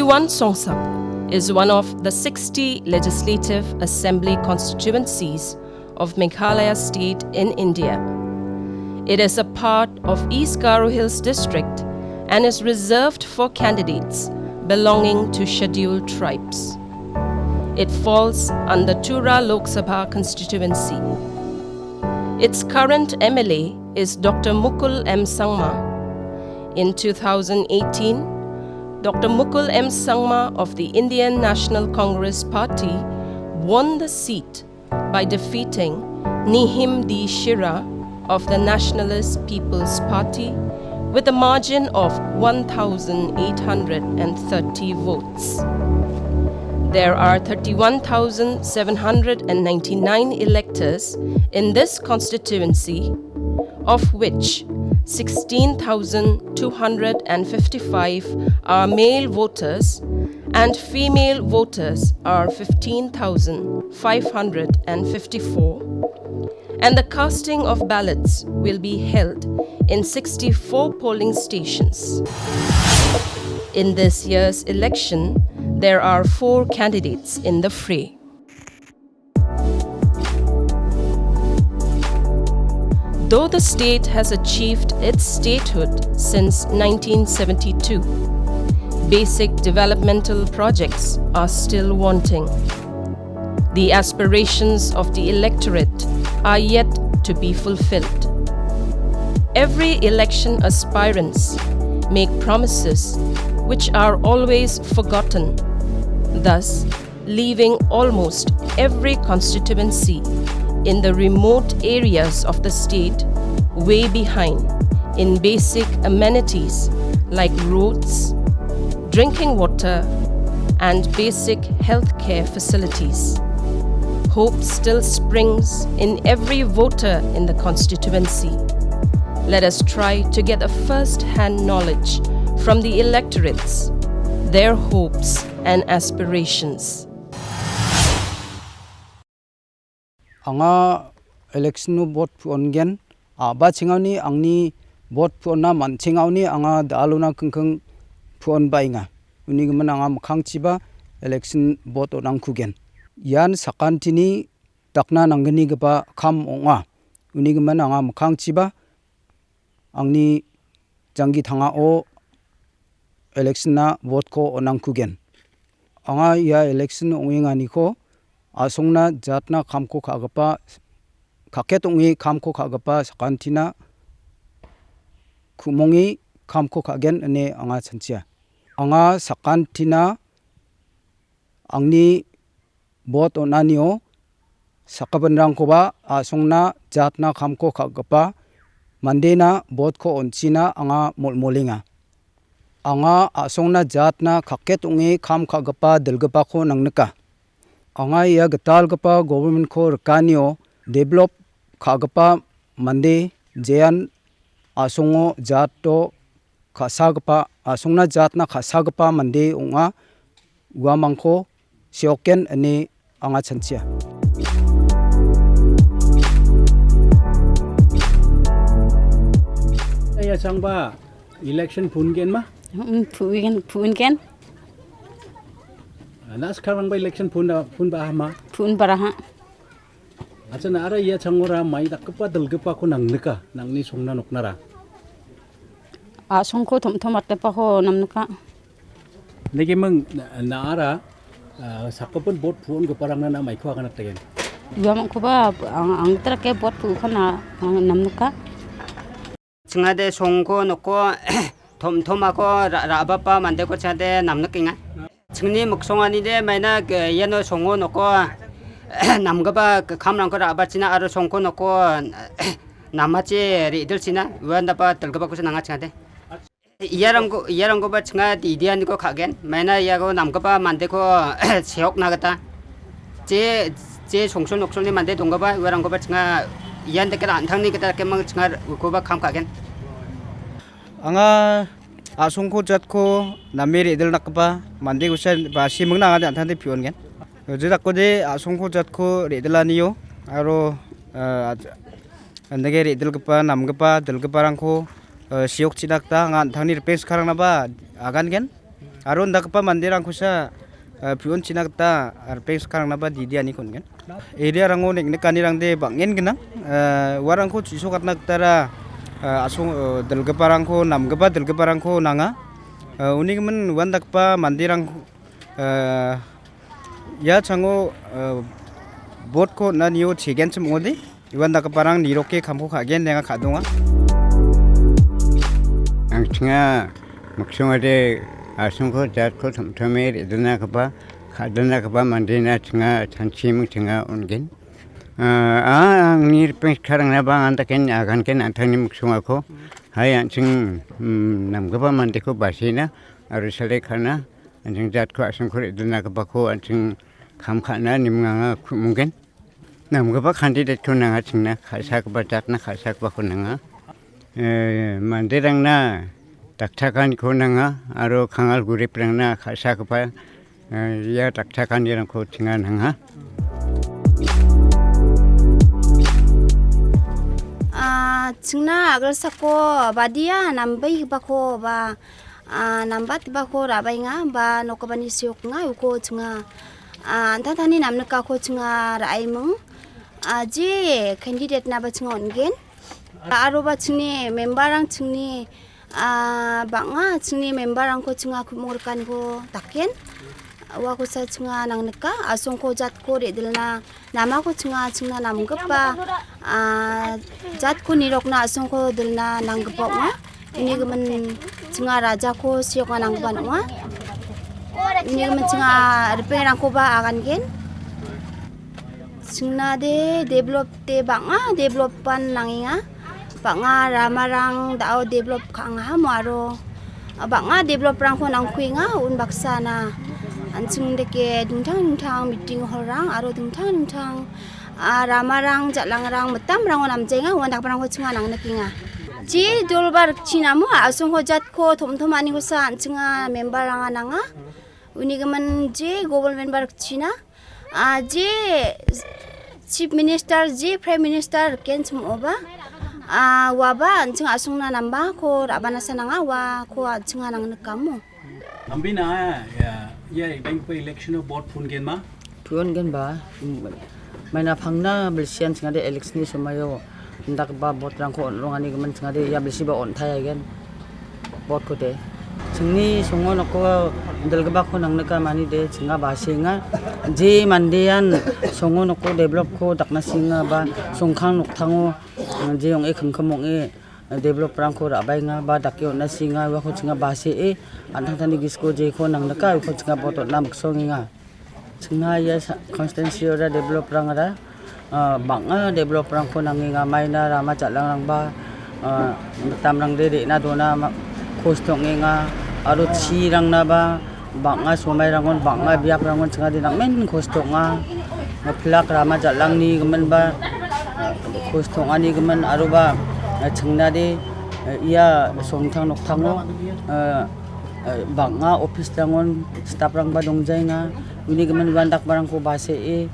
Songsak is one of the 60 Legislative Assembly constituencies of Meghalaya state in India. It is a part of East Garo Hills district and is reserved for candidates belonging to scheduled tribes. It falls under Tura Lok Sabha constituency. Its current MLA is Dr. Mukul M. Sangma. In 2018, Dr. Mukul M. Sangma of the Indian National Congress Party won the seat by defeating Nihim D. Shira of the Nationalist People's Party with a margin of 1,830 votes. There are 31,799 electors in this constituency, of which 16,255 are male voters and female voters are 15,554, and the casting of ballots will be held in 64 polling stations. In this year's election, there are 4 candidates in the fray. Though the state has achieved its statehood since 1972, basic developmental projects are still wanting. The aspirations of the electorate are yet to be fulfilled. Every election aspirants make promises which are always forgotten, thus leaving almost every constituency in the remote areas of the state way behind in basic amenities like roads, drinking water, and basic healthcare facilities. Hope still springs in every voter in the constituency. Let us try to get a first-hand knowledge from the electorates, their hopes and aspirations. Anga election nu vote puongen ba chingawni angni vote puonna manchingawni anga daluna kengkeng puon bainga unigman anga mkhangchiba election vote onang kugen yan sakantini takna nanggani gaba kham onga unigman anga mkhangchiba angni jangi thanga o election na vote ko onang kugen anga ya election ongengani ko asongna jatna khamko khagapa khaketongi khamko khagapa sakantina khumongi khamko khagen ane anga chanchia anga sakantina angni bot onanio sakabanrangkoba asongna jatna khamko khagapa mandena bot ko onchina anga molmolinga anga asongna jatna khaketongi kham khagapa delgapa ko nangnaka anga ya gatal gapa government ko rkanio develop khagapa mande jean asongo jato khasagapa asongna jatna khasagapa mande onga uamangko sioken ane anga chanchia ya changba election pungen ma pungen nas karang ba election pun ba ma pun baraha achana ara ya changora mai dakpa dalgpa ko nangnika nangni songna noknara a songko thomthomat pa ho namnuka nege mang na ara sakapun bot phun ko parang na mai khwa kana tegen duam ko ba ang tra ke bot pu khana namnuka chingade songko noko thomthomako rabapa mande ko chade namnukinga chingni muksongani de maina yeno songo noko namgaba khamrang ko rabachina aro songko noko namache ridilchina wanda pa talgaba ko nanga chade iyarang ko ba chinga idian ko khagen maina yago namgaba mande ko seok nagata je songson noksoni mande dongaba warang ko ba chinga iyan de kara anthangni kita kemang chinga ko ba kham khagen anga asongko jatko nameri idel nakba mande gusa basi mengna ngade anthande piongen jidakko de asongko jatko redelaniyo aro andage redel gpa namgpa delgparangko siok chidakta ngan thangni repes kharangna ba agan gen aron dakpa mandirang kusa pion cina kata arpeng sekarang naba di ani kon kan area rango nek nekani rang de bangen genang warang ko ciso katna tara asung delgeparang ko namgeba delgeparang ko nanga unik men wan dakpa mandirang ya chango bot ko na niyo chegen chum ode wan dakparang niroke kamko kagen nenga kadonga angchinga maksungade asungko jatko thomthome redana kapa khadana kapa mandina chinga chanchim chinga ungen nir peng sekarang na bang anta ken agan ken antani muksunga ko hai anching nam kapa mande ko basina aru sale khana anching jatko asungko redana kapa ko anching kham khana nimnga mungen nam kapa candidate ko nanga chingna khasa kapa jatna khasa kapa ko nanga mandirang na daktakan ko nanga aro kangal gurip rangna khasa kapa ya daktakan yang ko tingan nanga chingna agar sako badia nambai bako ba nambat bako rabai nga ba nokabani siok nga uko chinga antani namna ka ko chinga rai mung je candidate na ba chinga ongen aro ba chingni memberang chingni banga chingni memberang ko chinga kumurkan ko taken wa ko sa chinga nangneka asong ko jat ko redilna nama ko chinga namgpa jat ko nirok na asong ko dilna nanggpa ma ini gemen chinga raja ko siok nangba ma ini gemen chinga reperang ko ba agan gen chingna de develop te banga developan nanginga banga ramarang dao develop kanga maro banga develop rang ko nang kuinga un baksa na anching deke dingtang meeting horang aro dingtang ramarang jalangrang metam rang namjenga wandak rang ko chinga nang nakinga ji dolbar chinamu asung ho jat ko thomthomani ko sa ancinga member rang nanga unigaman je government member china je chief minister je prime minister ken chum oba waba anching asungna namba ko rabana sananga wa ko ancinga nang nakamu ambina ya bank pa election of bot phun gen ma tuon gen ba maina phangna belsian chingade election ni somayo ndak ba bot rang ko rongani gemen chingade ya belsi ba on thaya gen bot ko de chingni songo noko dalgaba ko nang naka mani de chinga ba singa je mandean songo noko develop ko dakna singa ba songkhang nokthango je ong e khangkhamong e develop rang ko rabai nga ba dakyo na singa wa ko chinga ba se e antang tani gisko je ko nang naka ko chinga boto na maksong nga chinga ya constituency ora develop rang ara banga develop rang ko nang nga maina rama chalang rang ba tam rang de na dona kostong nga aro chi rang na ba banga somai rangon banga biap rangon chinga di nang men kostong nga plak rama chalang ni gemen ba kostong ani gemen aro ba chingna iya somthang nokthango banga office rangon staff rang ba dongjai nga uni gemen bandak barang ko base e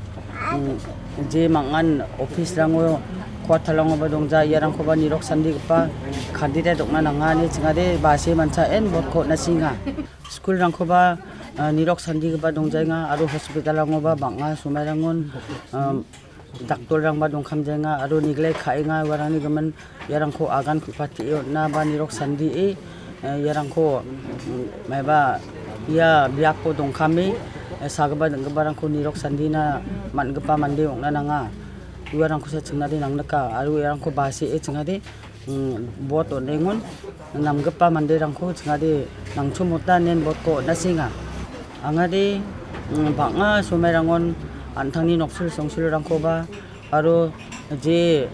je mangan office rango kwathalango ba dongjai yarang ko ba nirok sandi pa khadire dokna nanga ni chingade base mancha en bot ko na singa school rang ko ba nirok sandi ba dongjai nga aro hospital rango ba banga sumai rangon daktor rang ba dongkham jenga aro niglai khainga warani gaman yarang ko agan khupati na ba nirok sandi e yarang ko maiba ya biak ko dongkhami sagba dengba rang ko nirok sandi na mangpa mande ongna nanga yarang ko sa chingna de nang naka aro yarang ko base e chinga de bot onengon namgpa mande rang ko chinga de nangchumota nen bot ko na singa angade banga somai rangon antangni noksul songsul rangko ba aro je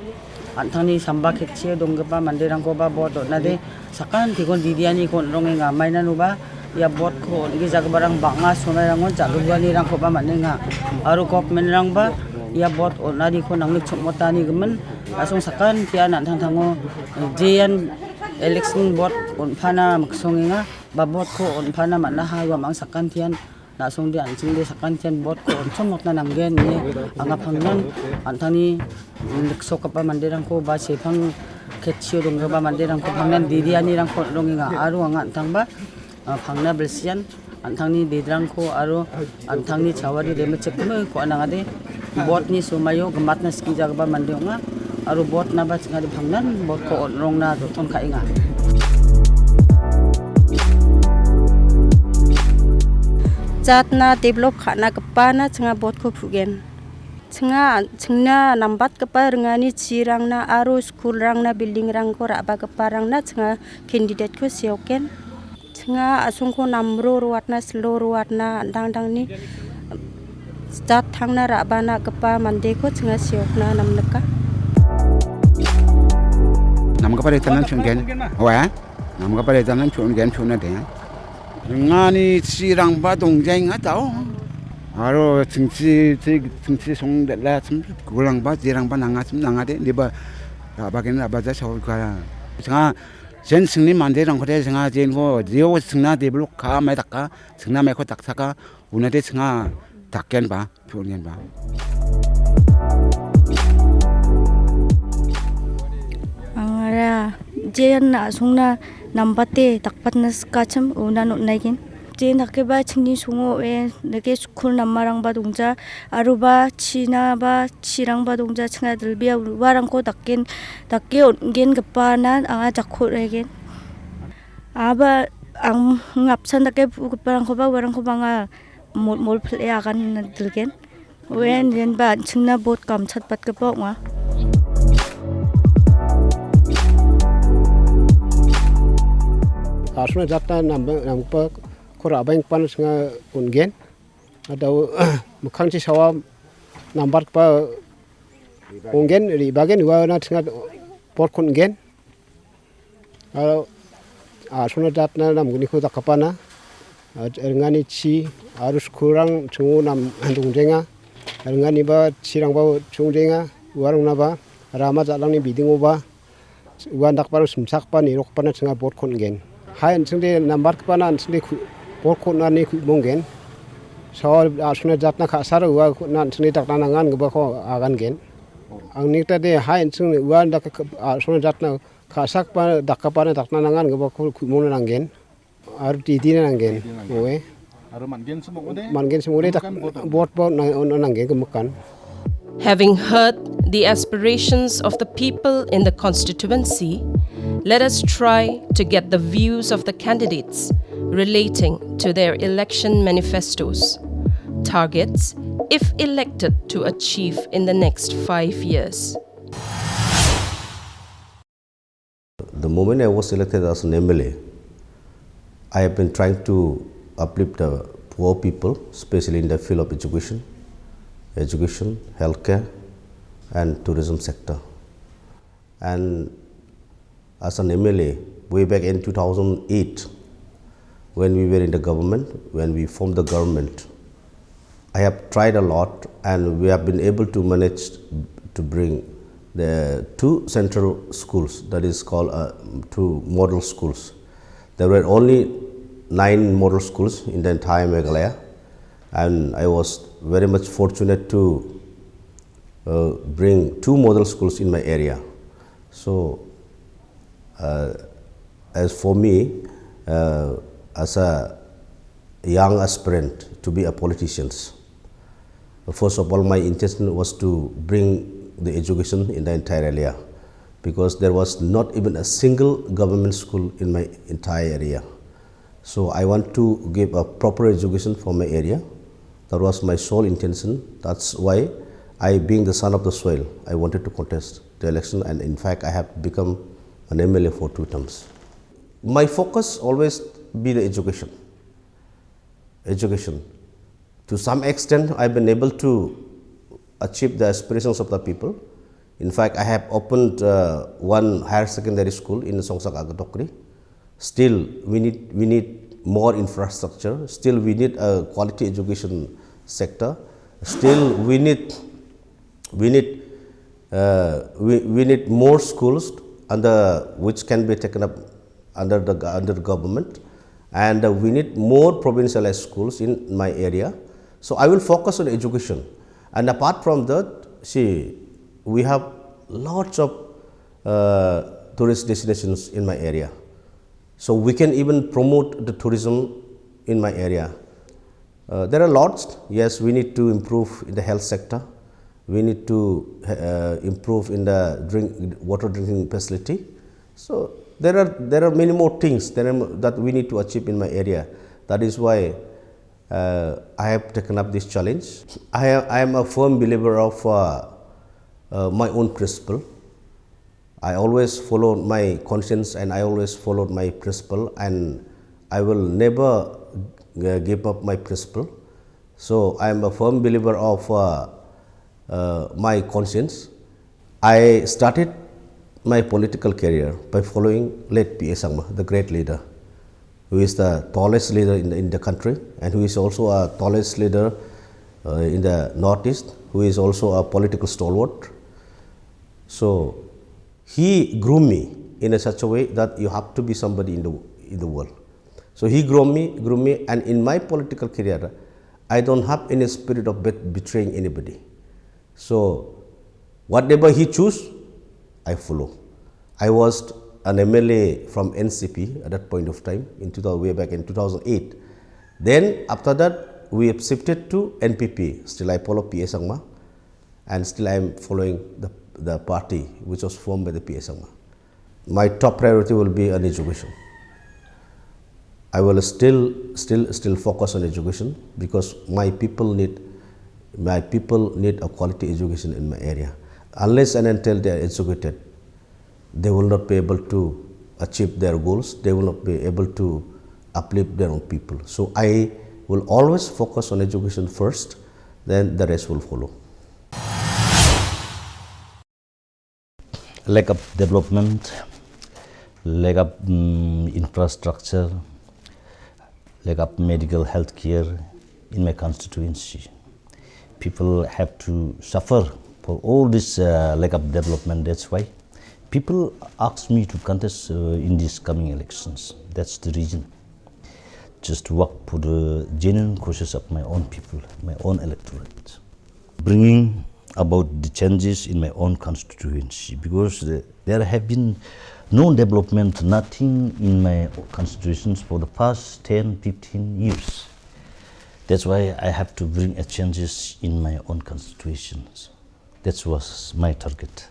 antangni samba khetche dongpa mande rangko ba bot na de sakan tikon didiani kon ronge nga maina nu ba ya bot ko gi jagbarang banga somai rangon jagwani rangko ba manenga aro government rang ba ya bot onari ko nang chokmotani gemen asong sakan tia nan thangthango jean election bot on phana maksongenga ba bot ko on phana manna ha wa mang sakan tian nasong di anjing de sakan tian bot ko somot na nanggen ni anga phangnan antani lekso kapa mandirang ko ba sephang khetchio dongga ba mandirang ko phangnan didiani rang ko ronginga aru anga tangba phangna belsian anthangni bedrangko aro anthangni chawari lemechekme ko anangade bot ni sumayo gematna ski jagba mandeonga aro bot naba chingade phangnan bot ko onrongna doton khainga Zatna develop khana kapana chinga bot ko phugen chinga nambat kapa rengani chirangna aro school rangna building rangko raba kapa rangna chinga candidate ko sioken chinga asungko namro ruatna slow ruatna dangdangni start thangna rabana kapa mande ko chinga siokna namnaka namka pare tanan chungen wa namka pare tanan chungen chuna de ngani sirang ba dongjai nga tao aro tingchi song de la tum gulang ba jirang ba nanga tum nanga de liba ba gen ba ja chau ka nga jen singni mande rang khore nga jen go dio singna develop ka mai takka singna mai ko taksaka unade nga takken ba phurgen ba angara jen na sungna nambate takpatna skacham una no naigin jen hakeba chingni sungo e neke school namarang ba dongja aruba china ba chirang ba dongja chinga dilbia warangko takken takke ongen gapana anga jakho regen aba ang ngapsan takke guparang ko ba warang ko banga mol phle agan dilgen wen jen ba chingna bot kam chat pat ka nga asuna jatna nampa khora bank pan singa ungen adau mukhangchi sawa nambar pa ungen ri bagen wa na singa por ungen asuna jatna namguni khu takapana ngani chi arus kurang chungu nam dongjenga ngani ba chirang ba chungjenga warang na ba rama jalangni bidingo ba wan dakpar sumsak pa ni rok pana singa bot ungen hai singde nambar pana singde bot khona ni mongen so asuna jatna khasar wa nan singde takna nangan gba ko agan gen angni ta de hai sing wa dak asuna jatna khasak pa dakapa na takna nangan gba ko mon nangen ar ti din nangen oe ar mangen sumode tak bot nangen gmakan. Having heard the aspirations of the people in the constituency, let us try to get the views of the candidates relating to their election manifestos, targets, if elected, to achieve in the next 5 years. The moment I was elected as an MLA, I have been trying to uplift the poor people, especially in the field of education, healthcare, and tourism sector. And as an MLA, way back in 2008, when we were in the government, when we formed the government, I have tried a lot, and we have been able to manage to bring the 2 central schools, that is called 2 model schools. There were only 9 model schools in the entire Meghalaya, and I was very much fortunate to bring 2 model schools in my area. So, as for me, as a young aspirant to be a politician, first of all, my intention was to bring the education in the entire area, because there was not even a single government school in my entire area. So I want to give a proper education for my area. That was my sole intention. That's why I, being the son of the soil, I wanted to contest the election, and in fact I have become an MLA for 2 terms. My focus always be the education. To some extent, I've been able to achieve the aspirations of the people. In fact, I have opened 1 higher secondary school in Songsak. Still, we need more infrastructure. Still, we need a quality education sector. Still, we need more schools which can be taken up under the government, and we need more provincialized schools in my area. So I will focus on education, and apart from that, see, we have lots of tourist destinations in my area. So we can even promote the tourism in my area. There are lots. Yes, we need to improve in the health sector. We need to improve in the water drinking facility. So there are many more things that we need to achieve in my area. That is why I have taken up this challenge. I am a firm believer of my own principle. I always followed my conscience and I always followed my principle, and I will never give up my principle. So I am a firm believer of my conscience. I started my political career by following late P.A. Sangma, the great leader, who is the tallest leader in the country and who is also a tallest leader in the Northeast, who is also a political stalwart. So he grew me in such a way that you have to be somebody in the world. So he grew me, and in my political career, I don't have any spirit of betraying anybody. So whatever he choose, I follow. I was an MLA from NCP at that point of time, way back in 2008. Then after that, we have shifted to NPP. Still I follow P.A. Sangma, and still I am following the party which was formed by the P.A. Sangma. My top priority will be on education. I will still focus on education because my people need a quality education in my area. Unless and until they are educated, they will not be able to achieve their goals. They will not be able to uplift their own people. So I will always focus on education first, then the rest will follow. Lack of development, lack of infrastructure, lack of medical health care in my constituency. People have to suffer for all this lack of development. That's why people ask me to contest in these coming elections. That's the reason. Just to work for the genuine causes of my own people, my own electorate. Bringing about the changes in my own constituency, because there have been no development, nothing in my constitutions for the past 10-15 years. That's why I have to bring a changes in my own constitutions. That was my target.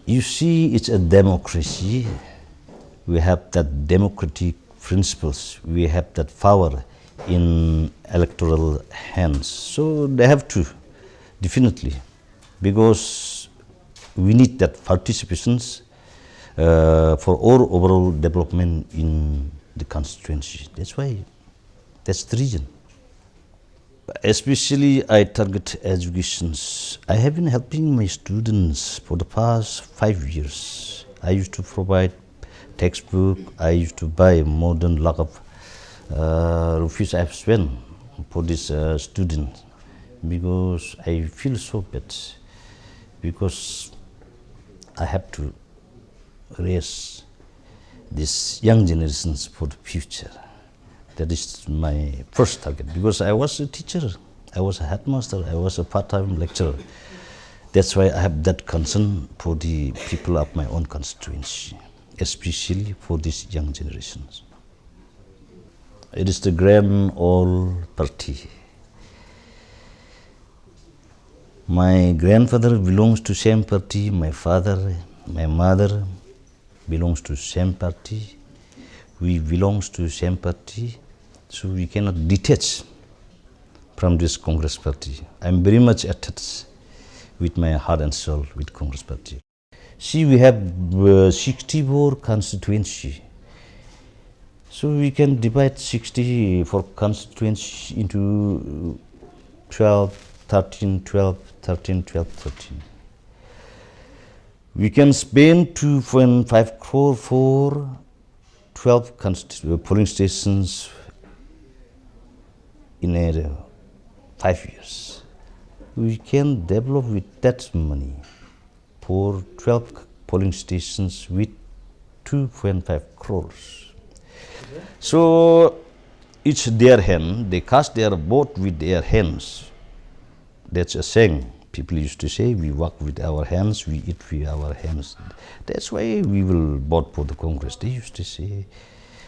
You see, it's a democracy. We have that democratic principles. We have that power in electoral hands. So they have to, definitely, because we need that participations for all overall development in the constituency. That's why, that's the reason. Especially I target educations. I have been helping my students for the past 5 years. I used to provide textbook. I used to buy more than lakh of rupees I have spent for this student, because I feel so bad, because I have to raise these young generations for the future. That is my first target, because I was a teacher, I was a headmaster, I was a part-time lecturer. That's why I have that concern for the people of my own constituency, especially for these young generations. It is the grand old party. My grandfather belongs to same party, my father, my mother belongs to same party, we belongs to same party, so we cannot detach from this Congress party. I'm very much attached with my heart and soul with Congress party. See, we have 64 constituency, so we can divide 64 constituency into 12, 13, 12, 13, 12, 13. We can spend 2.5 crore for 12 polling stations in 5 years. We can develop with that money for 12 polling stations with 2.5 crores. So it's their hand, they cast their vote with their hands. That's a saying People used to say, we work with our hands, we eat with our hands. That's why we will vote for the Congress, they used to say.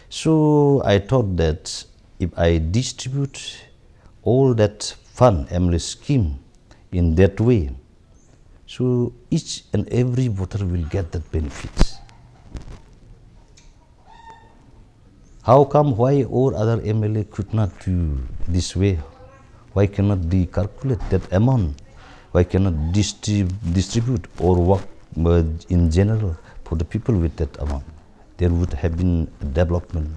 So I thought that if I distribute all that fund, MLA scheme, in that way, so each and every voter will get that benefit. How come, why all other MLA could not do this way? Why cannot they calculate that amount? Why cannot distribute or work in general for the people with that amount? There would have been development.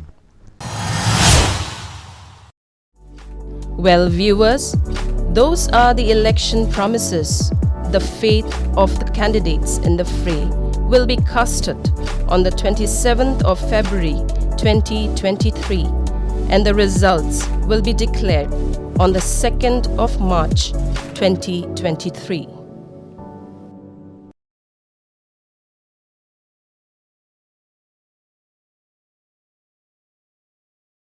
Well, viewers, those are the election promises. The fate of the candidates in the fray will be casted on the 27th of February 2023, and the results will be declared on the 2nd of March 2023.